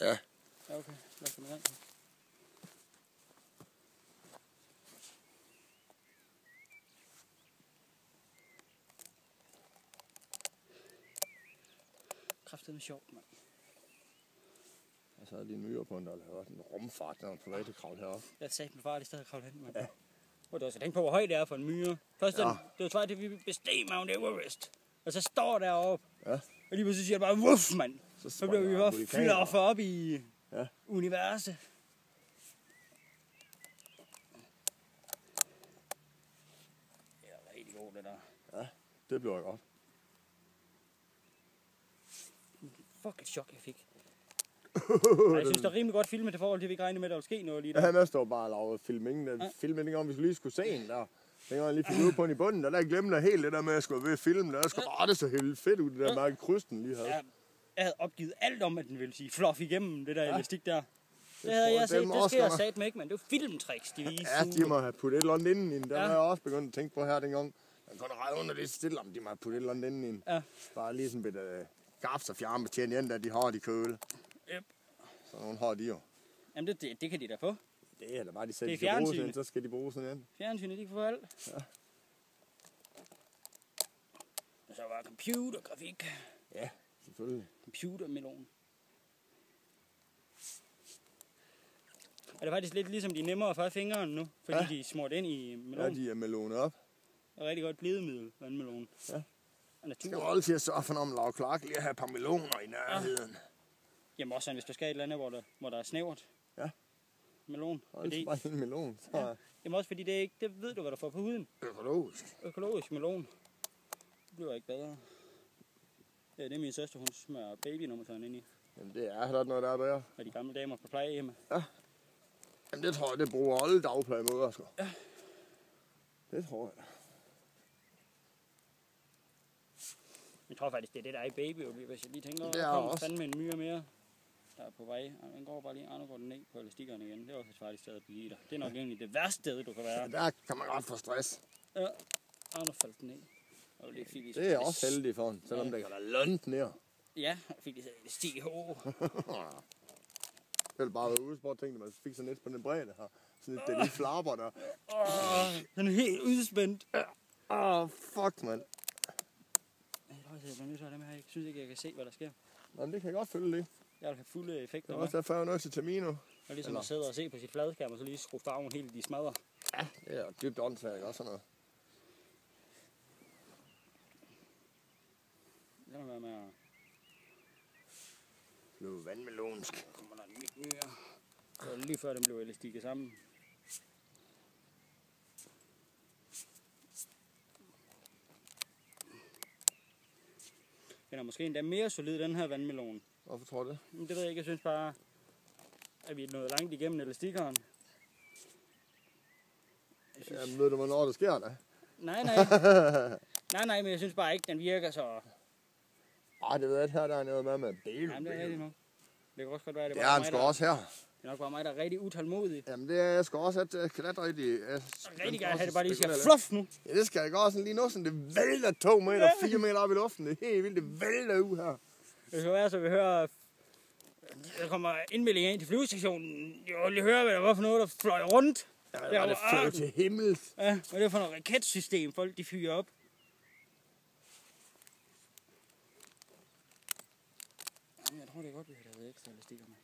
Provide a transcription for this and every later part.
Ja. Ja, okay. Lad os komme i gang. Kraftedeme sjovt, mand. Og så er de myrer på en, der laver en rumfart, der er en private kravl heroppe. Jeg har sagt med far, det stedet kravle hen, mand. Ja. Og du har så tænkt på, hvor højt det er for en myre. Først det var svært, at vi besteg Mount Everest. Og så står deroppe. Ja. Og lige pludselig siger det bare, wuff, mand. Så bliver vi bare fluffet op i universet. Det er rigtig godt, det der. Ja, det bliver godt. Fuck et chok, jeg fik. Jeg synes, det er rimelig godt filmet i forhold til, at vi ikke regner med, at der vil ske noget lige der. Ja, han står bare og laver filmingen om, vi skulle lige skulle se en der. Dengang jeg lige fik ud på den i bunden, der glemte jeg helt det der med, at jeg skulle ved at filme. Der skulle det så helt fedt ud, det der mærke krysten lige havde. Ja, jeg havde opgivet alt om, at den ville sige fluff igennem det der elastik der. Det havde jeg set, det sker jeg sat med ikke, men det var filmtricks, de viste. Ja, de må have puttet et eller andet inden i den. Der har jeg også begyndt at tænke på her dengang. Man kunne regne under det stille, om de må have puttet et eller andet inden i den. Ja. Bare lige sådan et gaps og fjernbetjent igen, der de har de køle. Yep. Så nogle har de jo. Jamen det kan de da få. Det er da bare de selv, de skal bruge sådan, så skal de bruge sådan en. Fjernsynet, de kan få alt. Ja. Og så var computergrafik. Ja, selvfølgelig. Computermelon. Er det faktisk lidt ligesom de nemmere at få fingeren nu, fordi de er smurt ind i melonen? Ja, de er melonet op. Det er rigtig godt blidemiddel, vandmelon. Ja. Det skal jo altid at sørge for, når man laver klark, lige at have et par meloner i nærheden. Ja. Jamen også hvis du skal et eller andet, hvor der er snævert. Ja. Melon. Fordi... bare en melon. Så... Ja. Jamen også fordi det ved du, hvad du får på huden. Økologisk melon. Det bliver ikke bedre. Ja, det er min søster, hun smører babynummertøjen ind i. Jamen det er der noget der. Og de gamle damer på plejehjemme. Ja. Jamen det tror jeg, det bruger alle dagplejemåder, sgu. Ja. Det tror jeg. Jeg tror faktisk, det er det, der er i baby, hvis jeg lige tænker, der kommer fandme en myre mere, der er på vej. Den går bare lige, nu går den ned på elastikkerne igen. Det er også et farligt sted at blive der. Det er nok egentlig det værste sted, du kan være. Ja, der kan man godt få stress. Ja, nu faldt den ned. Og det er også heldigt for den, selvom det kan være lønt ned. Ja, jeg fik lige elastik i hovedet. Det ville bare være udsport, tænkte man fik sådan lidt på den bredde her. Sådan det lige flapper der. Den er helt udspændt. Fuck, mand. Jeg synes ikke, jeg kan se, hvad der sker. Jamen, det kan jeg godt følge det. Jeg vil have fulde effekter. Det er også derfor, jeg er nødt til Tamino. Og ligesom at sidde og se på sit fladskærm, og så lige skrue farven helt i de smadrer. Ja, det er dybt åndssvagt også sådan noget. Lad mig være med at... Løbe vandmelonsk. Kommer der en myre. Så lige før den blev elastikket sammen. Den er måske endda mere solid, den her vandmelon. Hvorfor tror du det? Det ved jeg ikke. Jeg synes bare, at vi er nået langt igennem elastikkeren. Jamen, ved du, hvornår det sker, da? Nej. Nej, men jeg synes bare ikke, den virker så... Ej, det ved jeg ikke her, der er noget med bil. Jamen, det er rigtigt nok. Det kan også godt være, det er han sgu også her. Det er nok bare mig, der er rigtig utålmodig. Jamen, det er jeg sgu også, at jeg klatrer rigtig... Jeg rigtig gerne have det bare lige siger fluff nu. Ja, det skal jeg gøre sådan lige nu, sådan det vælter 2 meter, 4 meter op i luften. Det er helt vildt, det vælter ud her. Det skal være, så vi hører... Der kommer indmeldinger ind til flyvestationen. Jeg vil lige høre, hvad der var for noget, der fløj rundt. Ja, det fløj til himmels. Ja, hvad er det for noget raketsystem, folk de fyrer op? Jamen, jeg tror, det er godt, vi har lavet ekstra elastikker med.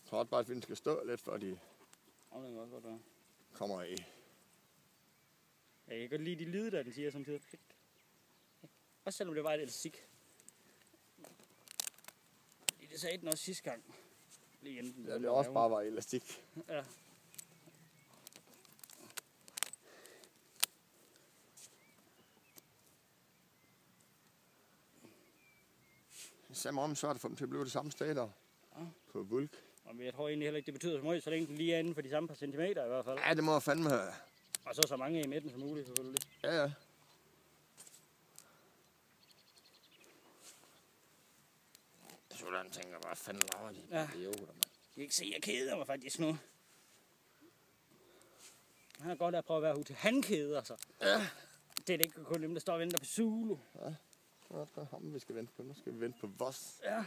Jeg tror bare, at vi skal stå lidt, før de det kan også godt være. Kommer i. Ja, jeg kan godt lide de lyde, der den siger samtidig. Også selvom det var et elastik. Det sagde den også sidste gang. Lige inden, ja, det også bare var elastik. Ja. Samme om, så er det for dem til at blive det samme sted der. Ja. På Vulk. Og jeg tror egentlig heller ikke, det betyder så meget, så længe den lige er inden for de samme par centimeter i hvert fald. Ja, det må jeg fandme have. Og så mange i midten som muligt, selvfølgelig. Ja. Jeg så den tænker, hvad fanden laver de? Ja. Jeg kan ikke se, jeg keder mig faktisk nu. Han er godt at prøve at være til. Han keder sig. Ja. det er ikke kun dem, der står og venter på Zulu. Ja, det er ham, vi skal vente på. Nu skal vi vente på Voss. Ja.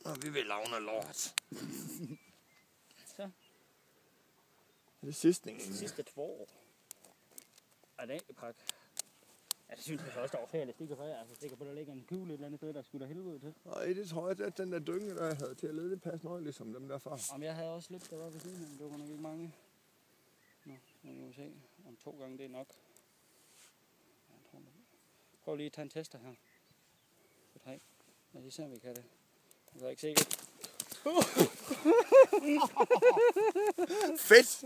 Og vi vil lave noget lort. Så. Det er sidstningen. Sidste 2 år. Er det en pakke? Ja, det synes jeg så også, der var færdigt. Det kan være, altså stikker på, der ligger en kugle et eller andet sted, der skulle der helvede til. Nej, det tror jeg, at den der dynge, der jeg havde til at lede, det passer nøje, ligesom dem der far. Om jeg havde også lidt, der var ved siden af, men det var nok ikke mange. Nå, nu må vi se, om 2 gange det er nok. Jeg tror, prøv lige at tage en tester her. For 3. Lad os lige se, om vi kan det. Jeg er ikke sikker. Fedt!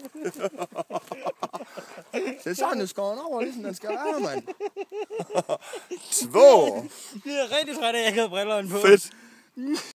Det er sådan, du skåren over, ligesom den skal være, mand. 2! Det er rigtig træt af, at jeg ikke havde brillerne på. Fedt!